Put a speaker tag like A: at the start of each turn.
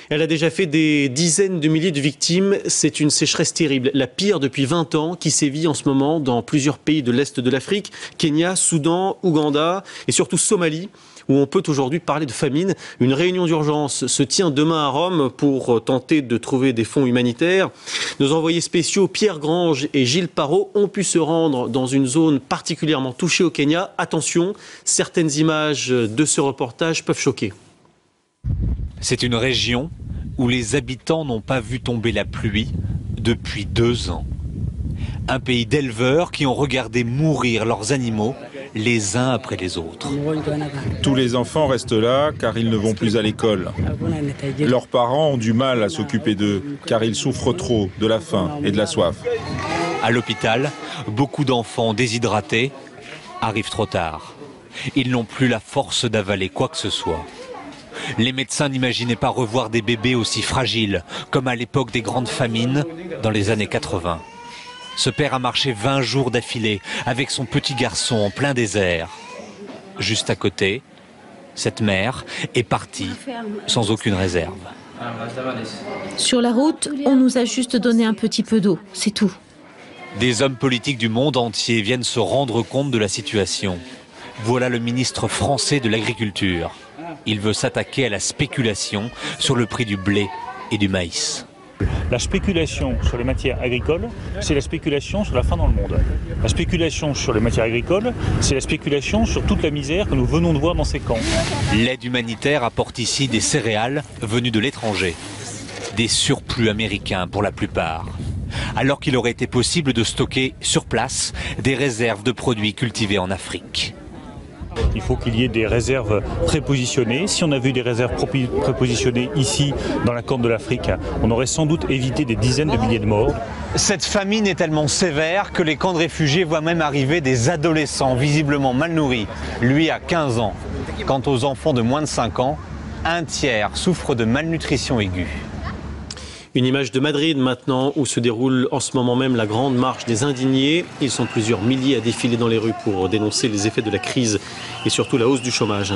A: Elle a déjà fait des dizaines de milliers de victimes. C'est une sécheresse terrible, la pire depuis 20 ans, qui sévit en ce moment dans plusieurs pays de l'Est de l'Afrique, Kenya, Soudan, Ouganda et surtout Somalie, où on peut aujourd'hui parler de famine. Une réunion d'urgence se tient demain à Rome pour tenter de trouver des fonds humanitaires. Nos envoyés spéciaux Pierre Grange et Gilles Parot ont pu se rendre dans une zone particulièrement touchée au Kenya. Attention, certaines images de ce reportage peuvent choquer.
B: C'est une région où les habitants n'ont pas vu tomber la pluie depuis 2 ans. Un pays d'éleveurs qui ont regardé mourir leurs animaux les uns après les autres.
C: Tous les enfants restent là car ils ne vont plus à l'école. Leurs parents ont du mal à s'occuper d'eux car ils souffrent trop de la faim et de la soif.
B: À l'hôpital, beaucoup d'enfants déshydratés arrivent trop tard. Ils n'ont plus la force d'avaler quoi que ce soit. Les médecins n'imaginaient pas revoir des bébés aussi fragiles, comme à l'époque des grandes famines dans les années 80. Ce père a marché 20 jours d'affilée avec son petit garçon en plein désert. Juste à côté, cette mère est partie sans aucune réserve.
D: Sur la route, on nous a juste donné un petit peu d'eau, c'est tout.
B: Des hommes politiques du monde entier viennent se rendre compte de la situation. Voilà le ministre français de l'Agriculture. Il veut s'attaquer à la spéculation sur le prix du blé et du maïs.
E: La spéculation sur les matières agricoles, c'est la spéculation sur la faim dans le monde. La spéculation sur les matières agricoles, c'est la spéculation sur toute la misère que nous venons de voir dans ces camps.
B: L'aide humanitaire apporte ici des céréales venues de l'étranger. Des surplus américains pour la plupart. Alors qu'il aurait été possible de stocker sur place des réserves de produits cultivés en Afrique.
E: Il faut qu'il y ait des réserves prépositionnées. Si on avait eu des réserves prépositionnées ici, dans la Corne de l'Afrique, on aurait sans doute évité des dizaines de milliers de morts.
B: Cette famine est tellement sévère que les camps de réfugiés voient même arriver des adolescents visiblement mal nourris. Lui a 15 ans. Quant aux enfants de moins de 5 ans, un tiers souffrent de malnutrition aiguë.
A: Une image de Madrid maintenant, où se déroule en ce moment même la grande marche des indignés. Ils sont plusieurs milliers à défiler dans les rues pour dénoncer les effets de la crise et surtout la hausse du chômage.